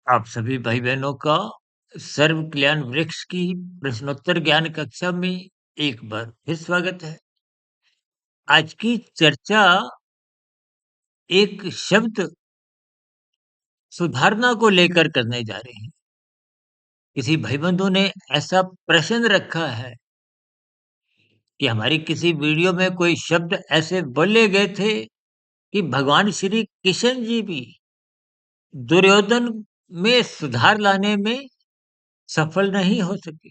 आप सभी भाई बहनों का सर्व कल्याण वृक्ष की प्रश्नोत्तर ज्ञान कक्षा में एक बार फिर स्वागत है। आज की चर्चा एक शब्द सुधारना को लेकर करने जा रहे हैं। किसी भाई बंधु ने ऐसा प्रश्न रखा है कि हमारी किसी वीडियो में कोई शब्द ऐसे बोले गए थे कि भगवान श्री कृष्ण जी भी दुर्योधन में सुधार लाने में सफल नहीं हो सके।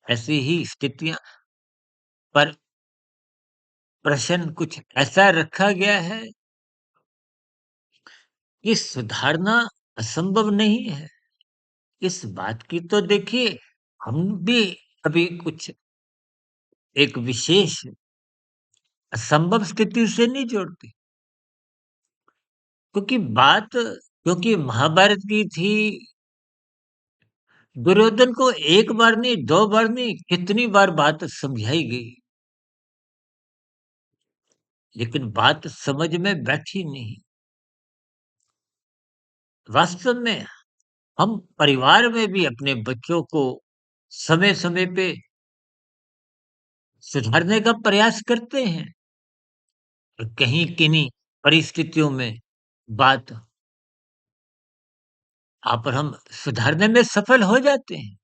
ऐसी ही स्थितियां पर प्रश्न कुछ ऐसा रखा गया है कि सुधारना असंभव नहीं है। इस बात की तो देखिए हम भी अभी कुछ एक विशेष असंभव स्थिति से नहीं जोड़ते, क्योंकि महाभारत की थी। दुर्योधन को एक बार नहीं, दो बार नहीं, कितनी बार बात समझाई गई, लेकिन बात समझ में बैठी नहीं। वास्तव में हम परिवार में भी अपने बच्चों को समय समय पे सुधारने का प्रयास करते हैं, और कहीं किन्हीं परिस्थितियों में बात पर हम सुधारने में सफल हो जाते हैं।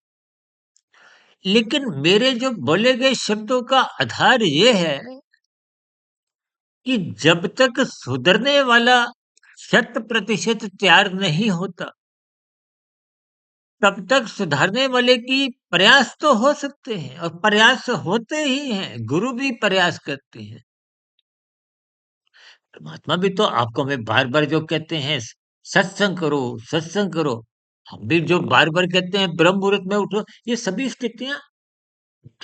लेकिन मेरे जो बोले गए शब्दों का आधार ये है कि जब तक सुधरने वाला 100% तैयार नहीं होता, तब तक सुधारने वाले की प्रयास तो हो सकते हैं, और प्रयास होते ही हैं। गुरु भी प्रयास करते हैं। परमात्मा भी तो आपको हमें बार-बार जो कहते हैं सत्संग करो, सत्संग करो। हम भी जो बार-बार कहते हैं ब्रह्म मुहूर्त में उठो, ये सभी स्थितियाँ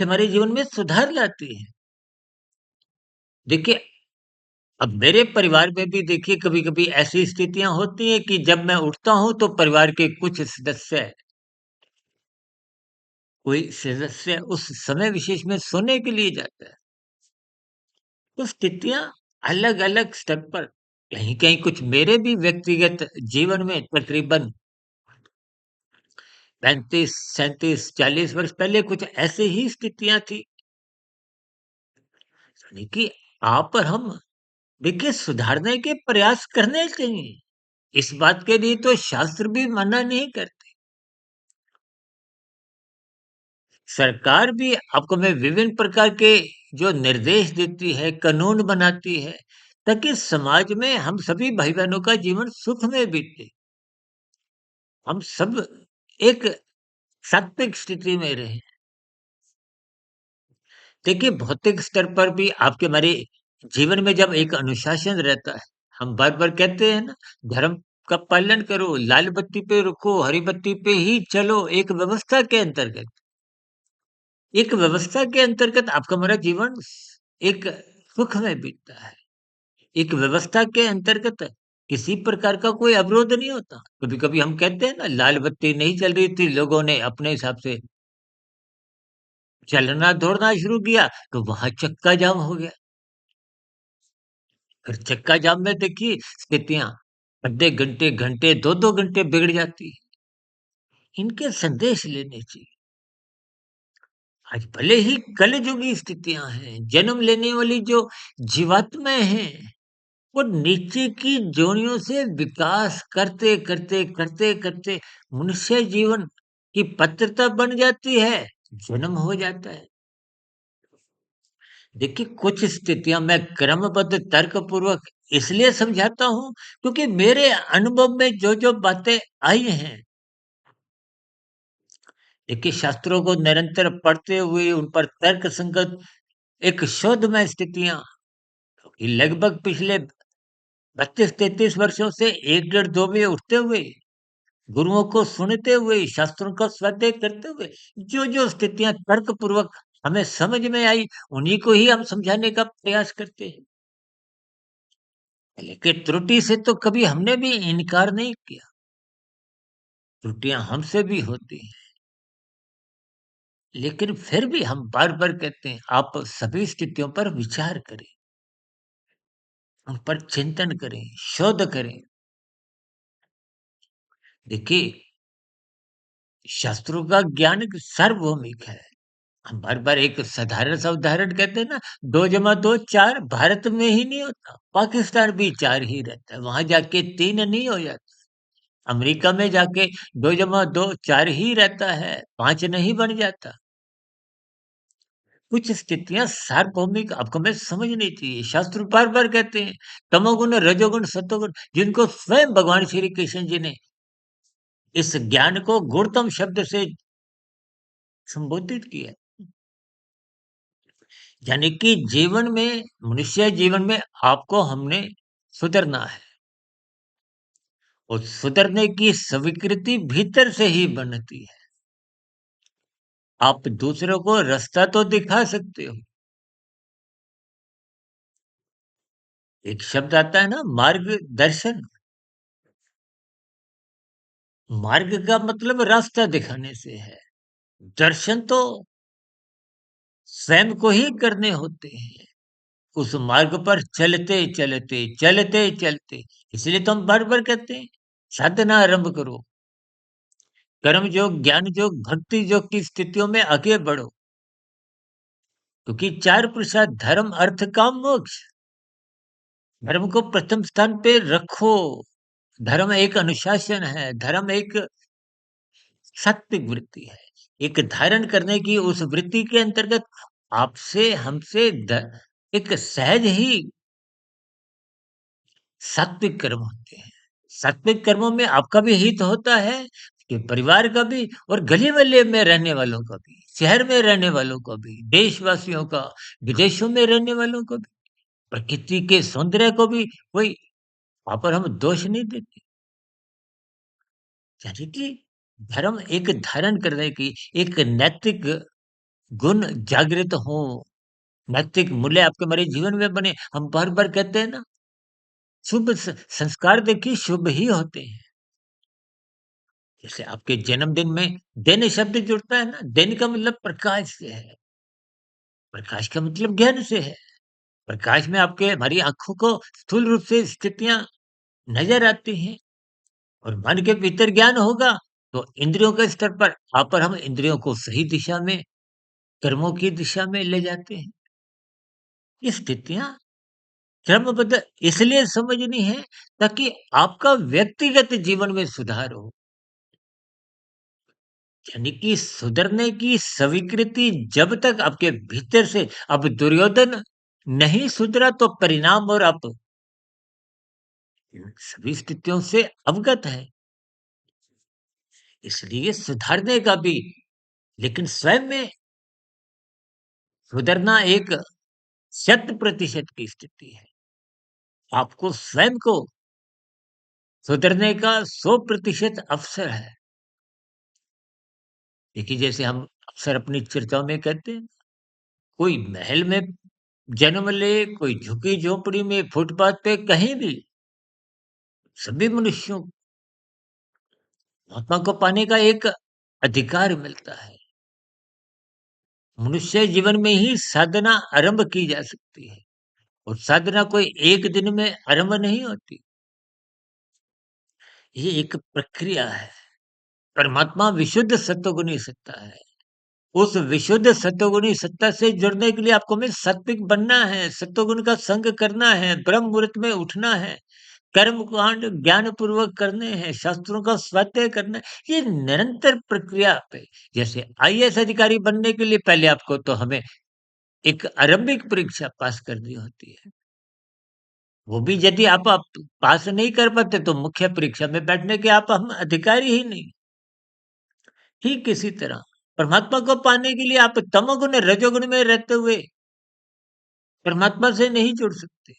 हमारे जीवन में सुधार लाती हैं। देखिए, अब मेरे परिवार में भी देखिए कभी-कभी ऐसी स्थितियाँ होती हैं कि जब मैं उठता हूँ तो परिवार के कुछ सदस्य, कोई सदस्य उस समय विशेष में सोने के लिए जाता है। तो स्थितियाँ अलग-अलग स्तर पर, कहीं-कहीं कुछ मेरे भी व्यक्तिगत जीवन में तकरीबन 35, 37, 40 वर्ष पहले कुछ ऐसे ही स्थितियाँ थी। यानी कि आप और हम देखिए सुधारने के प्रयास करने चाहिए। इस बात के लिए तो शास्त्र भी मना नहीं करते। सरकार भी आपको में विभिन्न प्रकार के जो निर्देश देती है, कानून बनाती है, ताकि समाज में हम सभी भाई-बहनों का जीवन सुख में बीते। हम सब एक सात्विक स्थिति में रहें। देखिए, भौतिक स्तर पर भी आपके हमारे जीवन में जब एक अनुशासन रहता है, हम बार-बार कहते हैं ना, धर्म का पालन करो, लाल बत्ती पे रुको, हरी बत्ती पे ही चलो, एक व्यवस्था के अंतर्गत। एक व्यवस्था के अंतर्गत आपका हमारा जीवन एक सुख में बीतता है। एक व्यवस्था के अंतर्गत किसी प्रकार का कोई अवरोध नहीं होता। कभी-कभी हम कहते हैं ना, लाल बत्ती नहीं चल रही थी, लोगों ने अपने हिसाब से चलना-दौड़ना शुरू किया, तो वहाँ चक्का जाम हो गया। फिर चक्का जाम में देखिए स्थितियाँ आधे घंटे, घंटे, 2-2 घंटे बिगड़ जाती है। इनके संदेश लेने चाहिए। आज भले ही कलयुगी स्थितियाँ हैं, जन्म लेने वाली जो जीवात्माएँ हैं, वो नीचे की जोनियों से विकास करते, करते, करते, करते मनुष्य जीवन की पात्रता बन जाती है, जन्म हो जाता है। देखिए, कुछ स्थितियाँ मैं क्रमबद्ध तर्कपूर्वक इसलिए समझाता हूँ, क्योंकि मेरे अनुभव में जो-जो बातें आई हैं, देखिए शास्त्रों को निरंतर पढ़ते हुए उन पर तर्क संगत एक शोध में स्थितियाँ, क्योंकि लगभग पिछले 32-33 वर्षों से 1 डेढ़ 2 बजे उठते हुए, गुरुओं को सुनते हुए, शास्त्रों का स्वाध्याय करते हुए, जो-जो स्थितियाँ तर्कपूर्वक हमें समझ में आई, उन्हीं को ही हम समझाने का प्रयास करते हैं। लेकिन त्रुटि से तो कभी हमने भी इनकार नहीं किया। त्रुटियाँ हमसे भी होती हैं, लेकिन फिर भी हम बार-बार कहते हैं, आप सभी स्थितियों पर विचार करें, उन पर चिंतन करें, शोध करें। देखिए, शास्त्रों का ज्ञान एक सार्वभौमिक है। हम बार-बार एक साधारण सा उदाहरण कहते हैं ना, 2 जमा 2 4, भारत में ही नहीं होता, पाकिस्तान भी 4 ही रहता है, वहाँ जाके 3 नहीं हो जाता। अमेरिका में जाके 2 जमा 2 4 ही रहता है, 5 नहीं बन जाता। कुछ स्थितियाँ सार्वभौमिक आपको हमें समझनी चाहिए। शास्त्र बार-बार कहते हैं, तमोगुण, रजोगुण, सतोगुण, जिनको स्वयं भगवान श्री कृष्ण जी ने इस ज्ञान को गुणतम शब्द से संबोधित किया। यानी कि जीवन में, मनुष्य जीवन में आपको हमने सुधरना है, और सुधरने की स्वीकृति भीतर से ही बनती है। आप दूसरों को रास्ता तो दिखा सकते हो। एक शब्द आता है ना, मार्गदर्शन। मार्ग का मतलब रास्ता दिखाने से है। दर्शन तो स्वयं को ही करने होते हैं। उस मार्ग पर चलते चलते चलते चलते, इसलिए तो हम बार बार कहते हैं, साधना आरंभ करो, कर्म योग, ज्ञान योग, भक्ति योग की स्थितियों में आगे बढ़ो। क्योंकि चार पुरुषार्थ, धर्म अर्थ काम मोक्ष, धर्म को प्रथम स्थान पे रखो। धर्म एक अनुशासन है, धर्म एक सात्विक वृत्ति है, एक धारण करने की उस वृत्ति के अंतर्गत आपसे हमसे एक सहज ही सात्विक कर्म होते हैं। सात्विक कर्मों में आपका भी हित होता है, कि परिवार का भी, और गली मोहल्ले में रहने वालों का भी, शहर में रहने वालों का भी, देशवासियों का, विदेशों में रहने वालों को भी, प्रकृति के सौंदर्य को भी। वही, वहां पर हम दोष नहीं देते। यानी कि धर्म एक धारण करने की, एक नैतिक गुण जागृत हो, नैतिक मूल्य आपके हमारे जीवन में बने। हम बार बार कहते हैं ना, शुभ संस्कार देखिए शुभ ही होते हैं। जैसे आपके जन्मदिन में दिन शब्द जुड़ता है ना, दिन का मतलब प्रकाश से है, प्रकाश का मतलब ज्ञान से है। प्रकाश में आपके हमारी आंखों को स्थूल रूप से स्थितियां नजर आती हैं, और मन के भीतर ज्ञान होगा, तो इंद्रियों के स्तर पर आप पर हम इंद्रियों को सही दिशा में, कर्मों की दिशा में ले जाते हैं। ये स्थितियां क्रमबद्ध इसलिए समझनी है, ताकि आपका व्यक्तिगत जीवन में सुधार हो। यानी कि सुधरने की स्वीकृति जब तक आपके भीतर से, अब दुर्योधन नहीं सुधरा तो परिणाम और आप इन सभी स्थितियों से अवगत है। इसलिए सुधारने का भी, लेकिन स्वयं में सुधरना एक 100% की स्थिति है। आपको स्वयं को सुधरने का 100% अवसर है। देखिए, जैसे हम अक्सर अपनी चर्चाओं में कहते हैं, कोई महल में जन्म ले, कोई झुकी झोपड़ी में, फुटपाथ पे, कहीं भी, सभी मनुष्यों महात्मा को पाने का एक अधिकार मिलता है। मनुष्य जीवन में ही साधना आरंभ की जा सकती है, और साधना कोई एक दिन में आरंभ नहीं होती। ये एक प्रक्रिया है। परमात्मा विशुद्ध सत्वगुणी सत्ता है। उस विशुद्ध सत्वगुणी सत्ता से जुड़ने के लिए आपको में सात्विक बनना है, सत्वगुण का संग करना है, ब्रह्म मुहूर्त में उठना है, कर्म कांड ज्ञान पूर्वक करने हैं, शास्त्रों का स्वाध्याय करना है। ये निरंतर प्रक्रिया पे, जैसे आईएएस अधिकारी बनने के लिए पहले आपको तो हमें एक आरंभिक परीक्षा पास करनी होती है। वो भी यदि आप पास नहीं कर पाते, तो मुख्य परीक्षा में बैठने के आप हम अधिकारी ही नहीं। ठीक इसी तरह परमात्मा को पाने के लिए आप तमोगुण रजोगुण में रहते हुए परमात्मा से नहीं जुड़ सकते।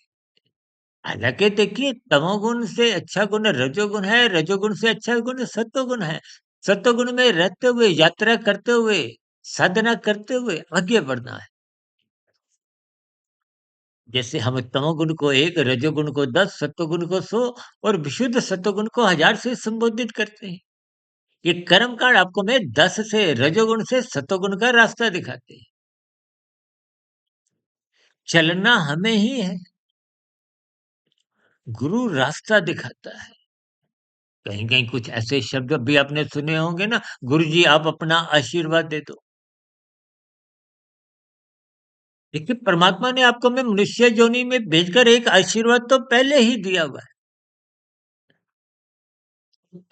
हालाँकि देखिए, तमोगुण से अच्छा गुण रजोगुण है, रजोगुण से अच्छा गुण सत्वगुण है। सत्वगुण में रहते हुए, यात्रा करते हुए, साधना करते हुए आगे बढ़ना है। जैसे हम तमोगुण को 1, रजोगुण को 10, सत्वगुण को 100, और विशुद्ध सत्वगुण को 1000 से संबोधित करते हैं। ये कर्म कांड आपको मैं 10 से, रजोगुण से सत्वगुण का रास्ता दिखाते हैं। चलना हमें ही है, गुरु रास्ता दिखाता है। कहीं-कहीं कुछ ऐसे शब्द भी आपने सुने होंगे ना, गुरुजी आप अपना आशीर्वाद दे दो। देखिए परमात्मा ने आपको में मनुष्य योनि में भेजकर एक आशीर्वाद तो पहले ही दिया हुआ है।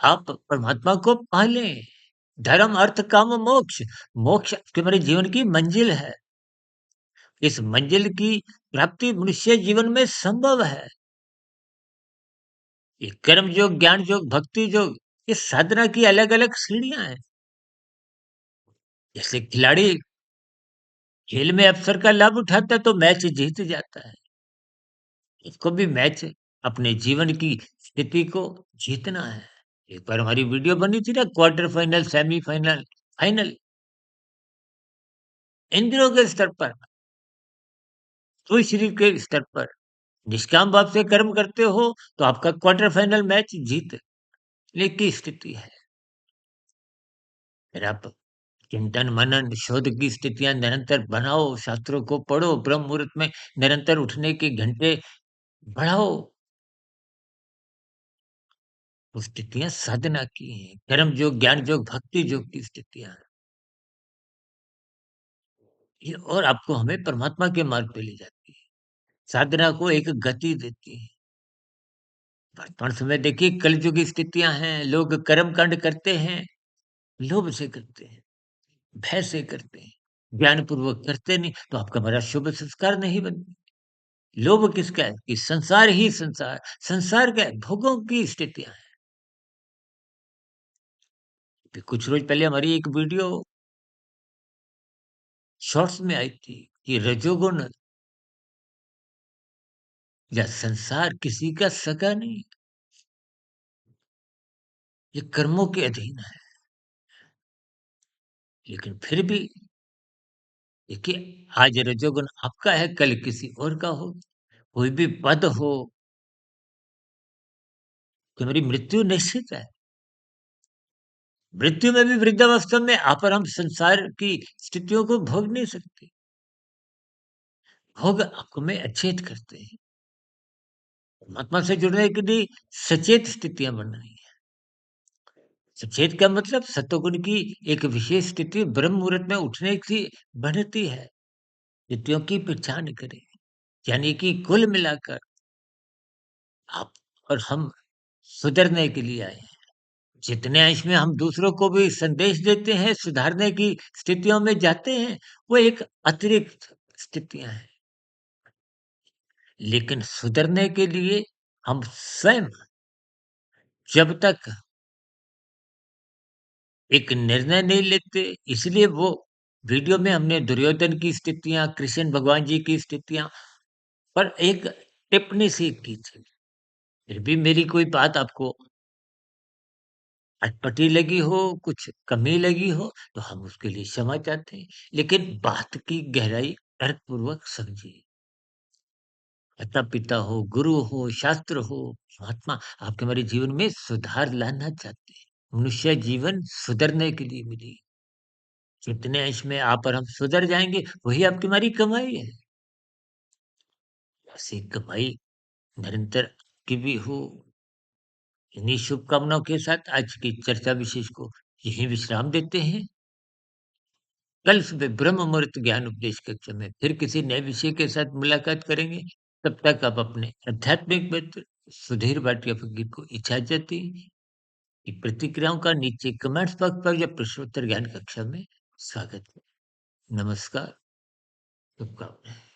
आप परमात्मा को पालें। धर्म, अर्थ, काम, मोक्ष। मोक्ष तुम्हारे जीवन की मंजिल है। इस मंजिल की प्राप्ति मनुष्य जीवन में संभव है। ये कर्म योग, ज्ञान योग, भक्ति योग, ये साधना की अलग-अलग सीढ़ियाँ हैं। जैसे खिलाड़ी खेल में अवसर का लाभ उठाता है तो मैच जीत जाता है। इसको भी मैच अपने जीवन की स्थिति को जीतना है। एक बार हमारी वीडियो बनी थी ना क्वार्टर फाइनल, सेमीफाइनल, फाइनल इंद्रियों के स्तर पर, तो शरीर के स्तर पर निष्काम भाव से कर्म करते हो तो आपका क्वार्टर फाइनल मैच जीतने की स्थिति है। फिर आप चिंतन मनन शोध की स्थितियां निरंतर बनाओ, शास्त्रों को पढ़ो, ब्रह्म मुहूर्त में निरंतर उठने के घंटे बढ़ाओ। वो स्थितियां साधना की हैं, कर्म योग, ज्ञान योग, भक्ति योग की स्थितियां हैं। ये और आपको हमें परमात्मा के मार्ग पे ले जाती है, साधना को एक गति देती है। वर्तमान समय देखिए कलयुग की स्थितियां हैं, लोग कर्म कांड करते हैं, लोभ से करते हैं, भय से करते हैं, ज्ञान पूर्वक करते नहीं तो आपका हमारा शुभ संस्कार नहीं बनते। लोभ किसका है कि संसार ही संसार, संसार क्या है भोगों की स्थितियां हैं। अभी कुछ रोज पहले हमारी एक वीडियो शॉर्ट्स में आई थी कि रजोगुण या संसार किसी का सगा नहीं, ये कर्मों के अधीन है। लेकिन फिर भी देखिए आज रजोगुण आपका है, कल किसी और का हो, कोई भी पद हो कि मेरी मृत्यु निश्चित है। मृत्यु में भी वृद्धावस्था में आकर हम संसार की स्थितियों को भोग नहीं सकते। भोग आपको में अचेत करते हैं। परमात्मा से जुड़ने के लिए सचेत स्थितियां बन रही हैं। सचेत का मतलब सत्वगुण की एक विशेष स्थिति ब्रह्म मुहूर्त में उठने की बनती है। स्थितियों की पहचान करें, यानी कि कुल मिलाकर आप और हम सुधरने के लिए आए हैं। जितने अंश में हम दूसरों को भी संदेश देते हैं, सुधारने की स्थितियों में जाते हैं, वो एक अतिरिक्त स्थितियाँ हैं। लेकिन सुधरने के लिए हम स्वयं जब तक एक निर्णय नहीं लेते, इसलिए वो वीडियो में हमने दुर्योधन की स्थितियाँ, कृष्ण भगवान जी की स्थितियाँ पर एक टिप्पणी सी की थी। फिर भी मेरी कोई बात आपको अटपटी लगी हो, कुछ कमी लगी हो, तो हम उसके लिए क्षमा चाहते हैं। लेकिन बात की गहराई तर्कपूर्वक समझिए। माता-पिता हो, गुरु हो, शास्त्र हो, महात्मा आपके हमारे जीवन में सुधार लाना चाहते हैं। मनुष्य जीवन सुधरने के लिए मिली। जितने अंश में आप और हम सुधर जाएँगे, वही आपकी हमारी कमाई है। ऐसी कमाई निरंतर की भी हो। इन्हीं शुभकामनाओं के साथ आज की चर्चा विशेष को यहीं विश्राम देते हैं। कल सुबह ब्रह्म मुहूर्त ज्ञान उपदेश कक्षा में फिर किसी नए विषय के साथ मुलाकात करेंगे। तब तक आप अपने आध्यात्मिक मित्र सुधीर भाटिया फकीर को इजाजत दें कि प्रतिक्रियाओं का नीचे कमेंट्स बॉक्स पर या प्रश्नोत्तर ज्ञान कक्षा में स्वागत है। नमस्कार, शुभकामनाएं।